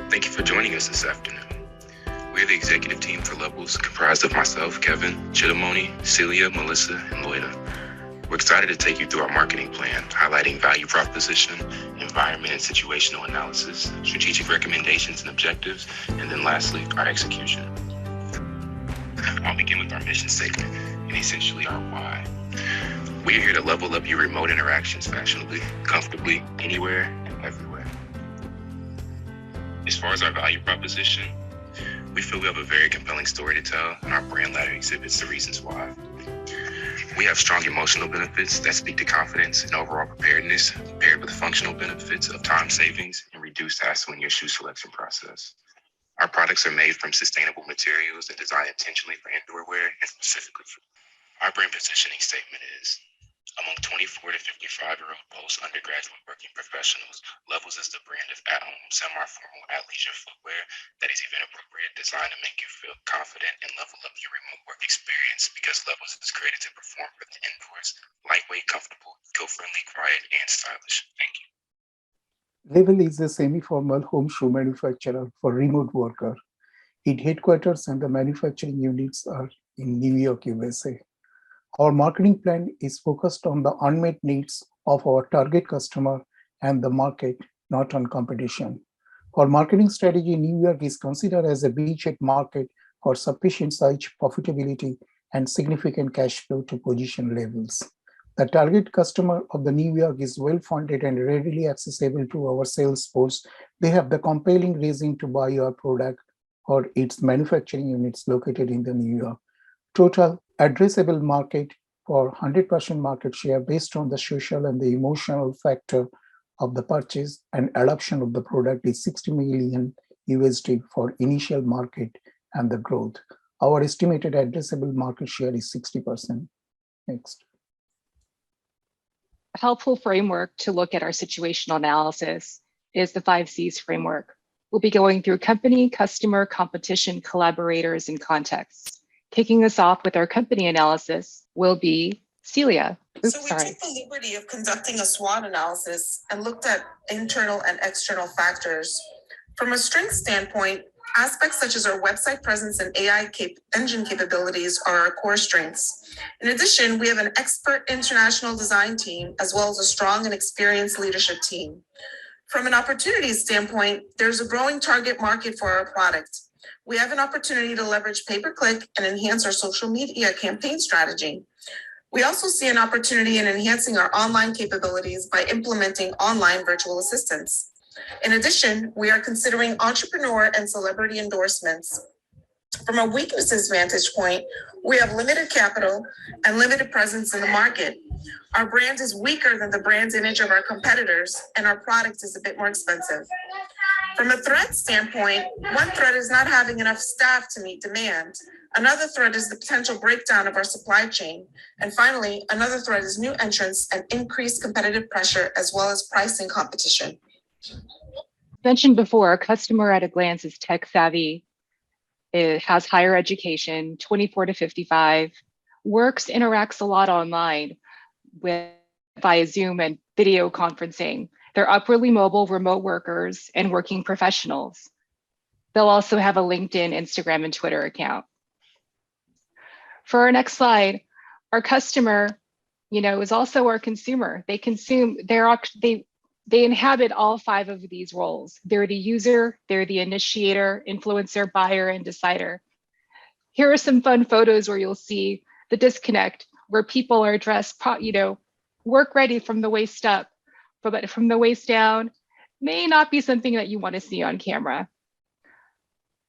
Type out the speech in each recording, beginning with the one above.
Thank you for joining us this afternoon. We're the executive team for Levels, comprised of myself, Kevin, Chidamoni, Celia, Melissa, and Loida. We're excited to take you through our marketing plan, highlighting value proposition, environment and situational analysis, strategic recommendations and objectives, and then lastly, our execution. I'll begin with our mission statement and essentially our why. We are here to level up your remote interactions fashionably, comfortably, anywhere and everywhere. As far as our value proposition, we feel we have a very compelling story to tell, and our brand ladder exhibits the reasons why. We have strong emotional benefits that speak to confidence and overall preparedness, paired with the functional benefits of time savings and reduced hassle in your shoe selection process. Our products are made from sustainable materials and designed intentionally for indoor wear and specifically for. Our brand positioning statement is, among 24 to 55-year-old post-undergraduate working professionals, Levels is the brand of at-home, semi-formal, athleisure footwear that is event-appropriate, designed to make you feel confident and level up your remote work experience because Levels is created to perform for the indoors, lightweight, comfortable, eco-friendly, quiet, and stylish. Thank you. Level is a semi-formal home shoe manufacturer for remote workers. Its headquarters and the manufacturing units are in New York, USA. Our marketing plan is focused on the unmet needs of our target customer and the market, not on competition. Our marketing strategy in New York is considered as a beachhead market for sufficient size, profitability, and significant cash flow to position Levels. The target customer of the New York is well-funded and readily accessible to our sales force. They have the compelling reason to buy our product or its manufacturing units located in the New York. Total addressable market for 100% market share based on the social and the emotional factor of the purchase and adoption of the product is $60 million USD for initial market and the growth. Our estimated addressable market share is 60%. Next. A helpful framework to look at our situational analysis is the 5 C's framework. We'll be going through company, customer, competition, collaborators, and context. Kicking us off with our company analysis will be Celia. So we took the liberty of conducting a SWOT analysis and looked at internal and external factors. From a strength standpoint, aspects such as our website presence and AI engine capabilities are our core strengths. In addition, we have an expert international design team, as well as a strong and experienced leadership team. From an opportunity standpoint, there's a growing target market for our product. We have an opportunity to leverage pay-per-click and enhance our social media campaign strategy. We also see an opportunity in enhancing our online capabilities by implementing online virtual assistants. In addition, we are considering entrepreneur and celebrity endorsements. From a weaknesses vantage point, we have limited capital and limited presence in the market. Our brand is weaker than the brand image of our competitors, and our product is a bit more expensive. From a threat standpoint, one threat is not having enough staff to meet demand. Another threat is the potential breakdown of our supply chain. And finally, another threat is new entrants and increased competitive pressure, as well as pricing competition. Mentioned before, our customer at a glance is tech savvy. It has higher education, 24 to 55, interacts a lot online via Zoom and video conferencing. They're upwardly mobile remote workers and working professionals. They'll also have a LinkedIn, Instagram, and Twitter account. For our next slide, our customer, is also our consumer. They consume, they inhabit all 5 of these roles. They're the user, they're the initiator, influencer, buyer, and decider. Here are some fun photos where you'll see the disconnect, where people are dressed, work ready from the waist up, but from the waist down may not be something that you want to see on camera.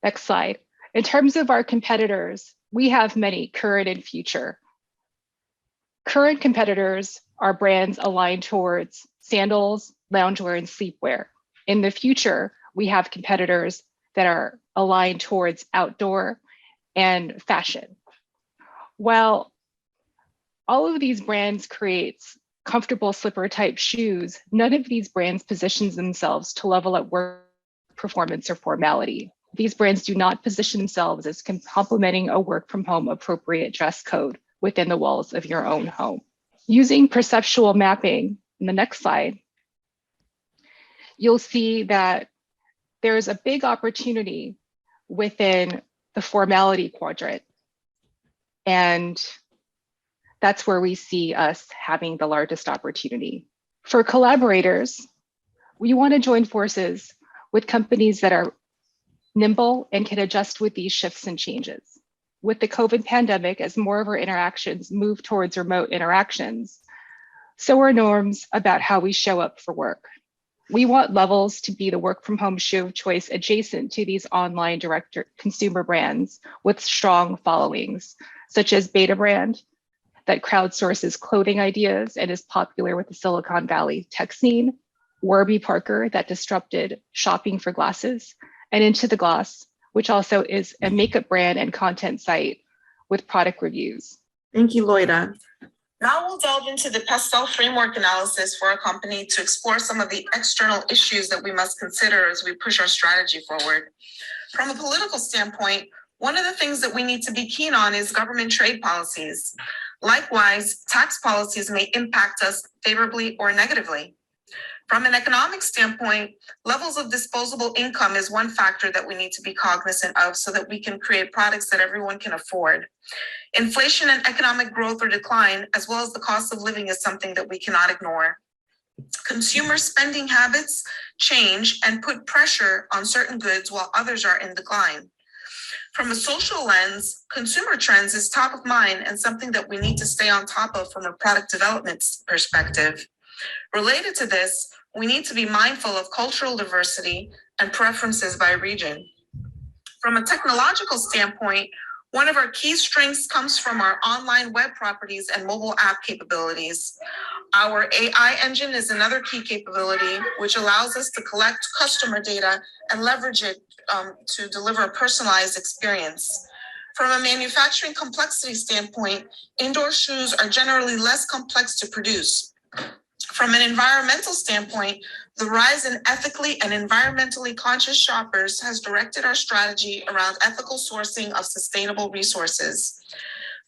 Next slide. In terms of our competitors, we have many current and future. Current competitors are brands aligned towards sandals, loungewear, and sleepwear. In the future, we have competitors that are aligned towards outdoor and fashion. While all of these brands creates comfortable slipper type shoes, none of these brands positions themselves to level up work performance or formality. These brands do not position themselves as complementing a work from home appropriate dress code within the walls of your own home. Using perceptual mapping, in the next slide, you'll see that there's a big opportunity within the formality quadrant. And that's where we see us having the largest opportunity. For collaborators, we want to join forces with companies that are nimble and can adjust with these shifts and changes. With the COVID pandemic, as more of our interactions move towards remote interactions, so are norms about how we show up for work. We want Levels to be the work from home shoe of choice adjacent to these online direct consumer brands with strong followings, such as Beta Brand, that crowdsources clothing ideas and is popular with the Silicon Valley tech scene, Warby Parker, that disrupted shopping for glasses, and Into the Gloss, which also is a makeup brand and content site with product reviews. Thank you, Loida. Now we'll delve into the PESTEL framework analysis for a company to explore some of the external issues that we must consider as we push our strategy forward. From a political standpoint, one of the things that we need to be keen on is government trade policies. Likewise, tax policies may impact us favorably or negatively. From an economic standpoint, levels of disposable income is one factor that we need to be cognizant of so that we can create products that everyone can afford. Inflation and economic growth or decline, as well as the cost of living, is something that we cannot ignore. Consumer spending habits change and put pressure on certain goods while others are in decline. From a social lens, consumer trends is top of mind and something that we need to stay on top of from a product development perspective. Related to this, we need to be mindful of cultural diversity and preferences by region. From a technological standpoint, one of our key strengths comes from our online web properties and mobile app capabilities. Our AI engine is another key capability, which allows us to collect customer data and leverage it to deliver a personalized experience. From a manufacturing complexity standpoint, indoor shoes are generally less complex to produce. From an environmental standpoint, the rise in ethically and environmentally conscious shoppers has directed our strategy around ethical sourcing of sustainable resources.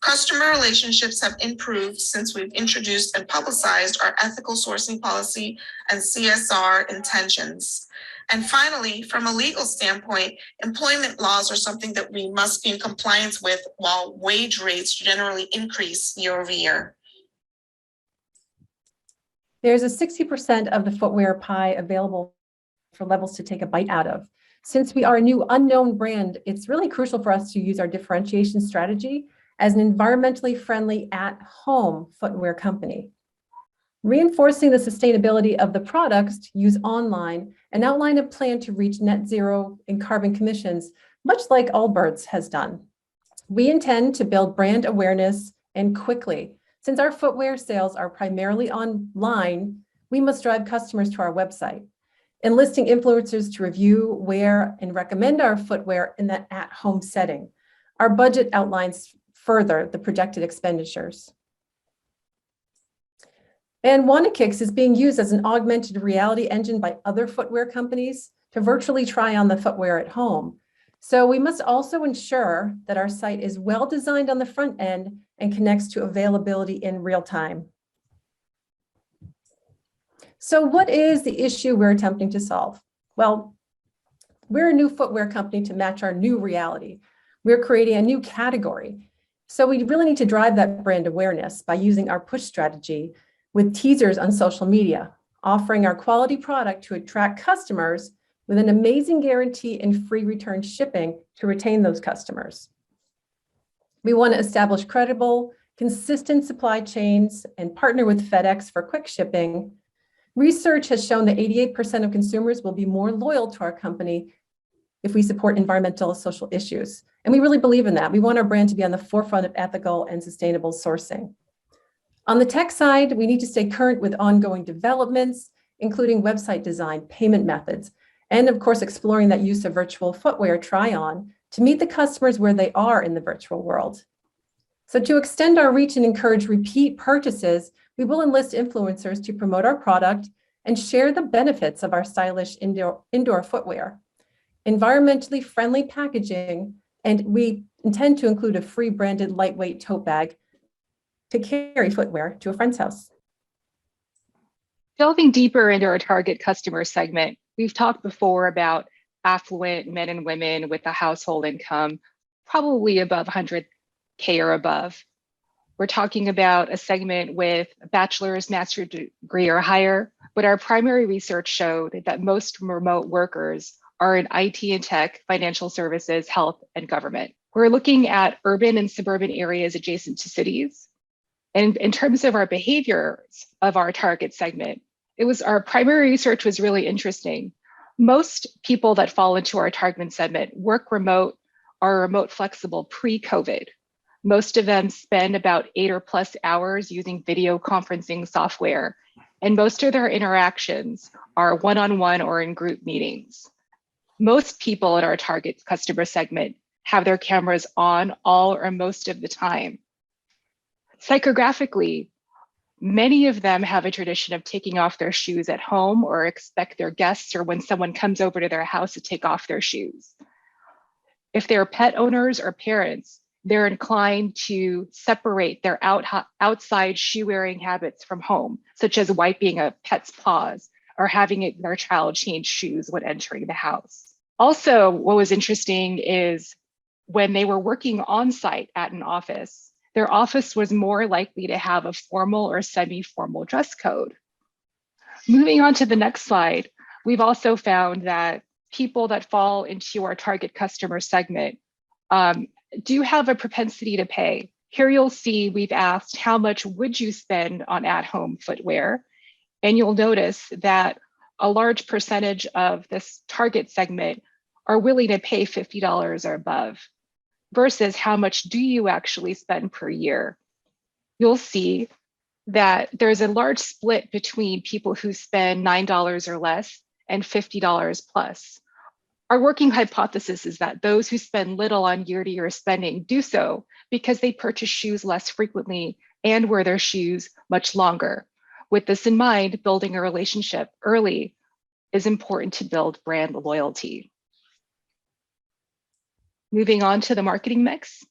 Customer relationships have improved since we've introduced and publicized our ethical sourcing policy and CSR intentions. And finally, from a legal standpoint, employment laws are something that we must be in compliance with while wage rates generally increase year over year. There's a 60% of the footwear pie available for Levels to take a bite out of. Since we are a new unknown brand, it's really crucial for us to use our differentiation strategy as an environmentally friendly at-home footwear company. Reinforcing the sustainability of the products to use online and outline a plan to reach net zero in carbon emissions, much like Allbirds has done. We intend to build brand awareness and quickly. Since our footwear sales are primarily online, we must drive customers to our website. Enlisting influencers to review, wear, and recommend our footwear in that at-home setting. Our budget outlines further the projected expenditures. And WannaKicks is being used as an augmented reality engine by other footwear companies to virtually try on the footwear at home. So we must also ensure that our site is well designed on the front end and connects to availability in real time. So what is the issue we're attempting to solve? Well, we're a new footwear company to match our new reality. We're creating a new category. So we really need to drive that brand awareness by using our push strategy with teasers on social media, offering our quality product to attract customers with an amazing guarantee and free return shipping to retain those customers. We want to establish credible, consistent supply chains and partner with FedEx for quick shipping. Research has shown that 88% of consumers will be more loyal to our company if we support environmental and social issues. And we really believe in that. We want our brand to be on the forefront of ethical and sustainable sourcing. On the tech side, we need to stay current with ongoing developments, including website design, payment methods, and of course, exploring that use of virtual footwear try-on to meet the customers where they are in the virtual world. So to extend our reach and encourage repeat purchases, we will enlist influencers to promote our product and share the benefits of our stylish indoor footwear. Environmentally friendly packaging, and we intend to include a free branded lightweight tote bag to carry footwear to a friend's house. Delving deeper into our target customer segment, We've talked before about affluent men and women with a household income probably above 100K or above. We're talking about a segment with a bachelor's, master's degree or higher, but our primary research showed that most remote workers are in IT and tech, financial services, health, and government. We're looking at urban and suburban areas adjacent to cities. And in terms of our behaviors of our target segment, our primary research was really interesting. Most people that fall into our target segment work remote or remote flexible pre-COVID. Most of them spend about 8 or plus hours using video conferencing software, and most of their interactions are one-on-one or in group meetings. Most people in our target customer segment have their cameras on all or most of the time. Psychographically, many of them have a tradition of taking off their shoes at home or expect their guests or when someone comes over to their house to take off their shoes. If they're pet owners or parents, they're inclined to separate their outside shoe wearing habits from home, such as wiping a pet's paws or having their child change shoes when entering the house. Also, what was interesting is when they were working on site at an office, their office was more likely to have a formal or semi-formal dress code. Moving on to the next slide, we've also found that people that fall into our target customer segment do have a propensity to pay. Here you'll see we've asked how much would you spend on at-home footwear? And you'll notice that a large percentage of this target segment are willing to pay $50 or above, versus how much do you actually spend per year? You'll see that there's a large split between people who spend $9 or less and $50 plus. Our working hypothesis is that those who spend little on year-to-year spending do so because they purchase shoes less frequently and wear their shoes much longer. With this in mind, building a relationship early is important to build brand loyalty. Moving on to the marketing mix.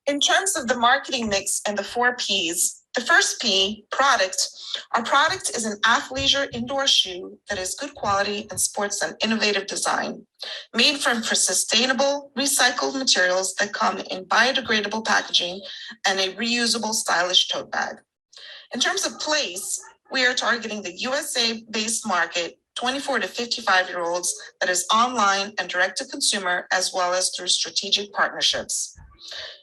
In terms of the marketing mix and the 4 Ps, the first P, product. Our product is an athleisure indoor shoe that is good quality and sports an innovative design, made from sustainable, recycled materials that come in biodegradable packaging and a reusable, stylish tote bag. In terms of place, we are targeting the USA-based market, 24 to 55-year-olds, that is online and direct to consumer, as well as through strategic partnerships.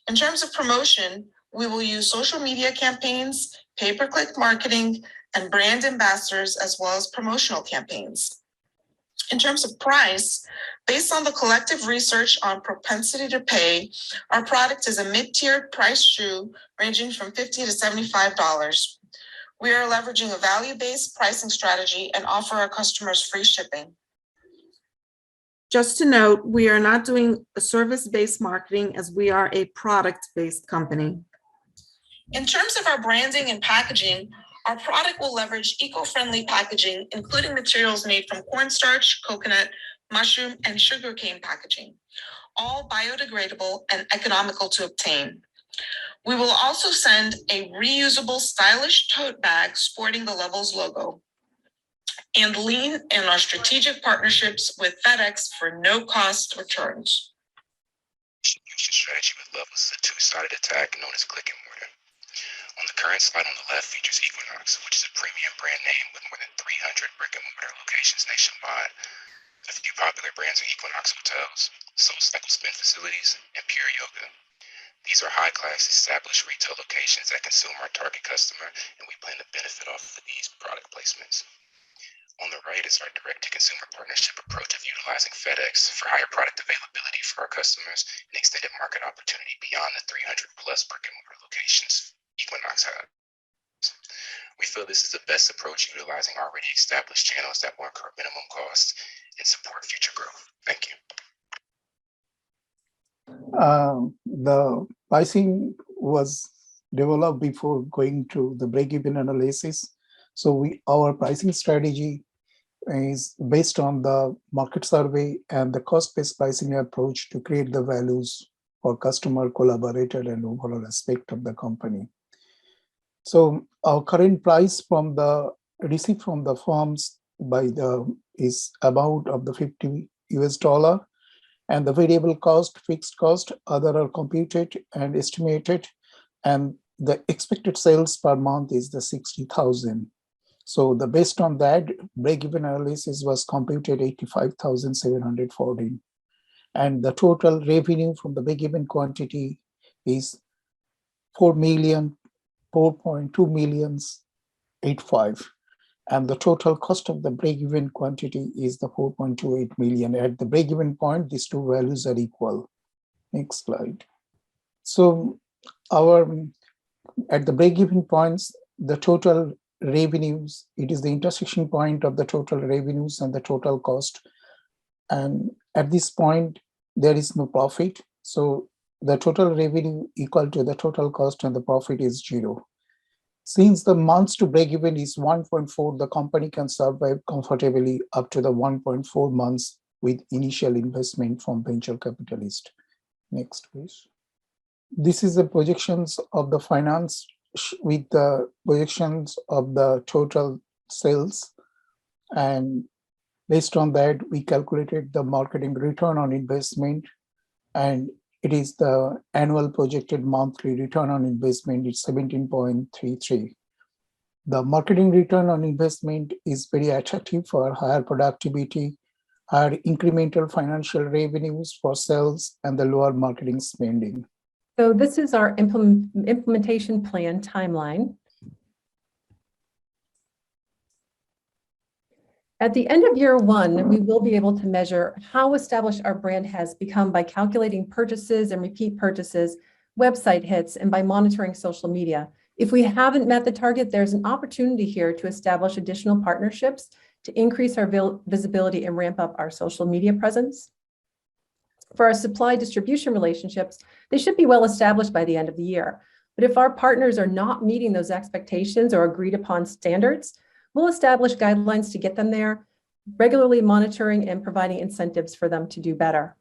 In terms of promotion, we will use social media campaigns, pay-per-click marketing, and brand ambassadors, as well as promotional campaigns. In terms of price, based on the collective research on propensity to pay, our product is a mid-tiered price shoe ranging from $50 to $75. We are leveraging a value-based pricing strategy and offer our customers free shipping. Just to note, we are not doing a service-based marketing as we are a product-based company. In terms of our branding and packaging, our product will leverage eco-friendly packaging, including materials made from cornstarch, coconut, mushroom, and sugarcane packaging, all biodegradable and economical to obtain. We will also send a reusable, stylish tote bag sporting the Levels logo, and lean in our strategic partnerships with FedEx for no-cost returns. Distribution strategy with Levels is a two-sided attack known as click and mortar. On the current slide on the left features Equinox, which is a premium brand name with more than 300 brick-and-mortar locations nationwide. A few popular brands are Equinox Hotels, SoulCycle Spin Facilities, and Pure Yoga. These are high-class, established retail locations that consume our target customer, and we plan to benefit off of these product placements. On the right is our direct-to-consumer partnership approach of utilizing FedEx for higher product availability for our customers and extended market opportunity beyond the 300-plus brick-and-mortar locations Equinox has. We feel this is the best approach, utilizing already established channels that will incur minimum costs and support future growth. Thank you. The pricing was developed before going to the break-even analysis. So our pricing strategy is based on the market survey and the cost-based pricing approach to create the values for customer, collaborator, and overall aspect of the company. So our current price from the received from the firms is about of the $50, and the variable cost, fixed cost, other are computed and estimated, and the expected sales per month is the 60,000. So based on that, break-even analysis was computed 85,714. And the total revenue from the break-even quantity is 4.2 million 85. And the total cost of the break-even quantity is the 4.28 million. At the break-even point, these two values are equal. Next slide. So at the break-even points, the total revenues, it is the intersection point of the total revenues and the total cost. And at this point, there is no profit. So the total revenue equal to the total cost and the profit is 0. Since the months to break even is 1.4, the company can survive comfortably up to the 1.4 months with initial investment from venture capitalist. Next, please. This is the projections of the finance with the projections of the total sales. And based on that, we calculated the marketing return on investment, and it is the annual projected monthly return on investment is 17.33. The marketing return on investment is very attractive for higher productivity, higher incremental financial revenues for sales, and the lower marketing spending. So this is our implementation plan timeline. At the end of year 1, we will be able to measure how established our brand has become by calculating purchases and repeat purchases, website hits, and by monitoring social media. If we haven't met the target, there's an opportunity here to establish additional partnerships to increase our visibility and ramp up our social media presence. For our supply distribution relationships, they should be well established by the end of the year. But if our partners are not meeting those expectations or agreed upon standards, we'll establish guidelines to get them there, regularly monitoring and providing incentives for them to do better.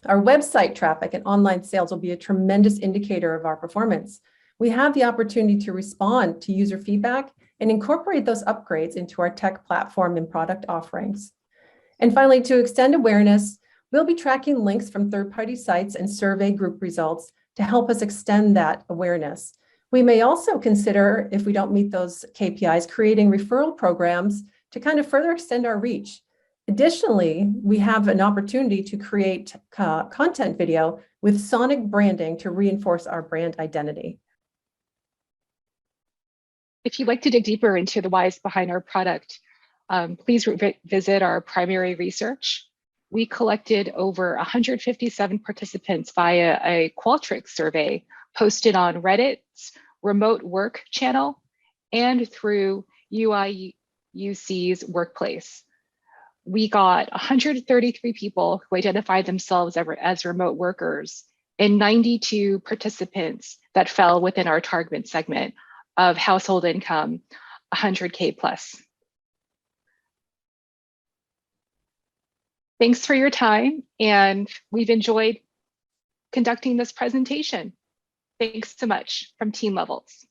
Our website traffic and online sales will be a tremendous indicator of our performance. We have the opportunity to respond to user feedback and incorporate those upgrades into our tech platform and product offerings. And finally, to extend awareness, we'll be tracking links from third-party sites and survey group results to help us extend that awareness. We may also consider, if we don't meet those KPIs, creating referral programs to kind of further extend our reach. Additionally, we have an opportunity to create content video with sonic branding to reinforce our brand identity. If you'd like to dig deeper into the whys behind our product, please visit our primary research. We collected over 157 participants via a Qualtrics survey posted on Reddit's remote work channel and through UIUC's workplace. We got 133 people who identified themselves as remote workers and 92 participants that fell within our target segment of household income 100K plus. Thanks for your time, and we've enjoyed conducting this presentation. Thanks so much from Team Levels.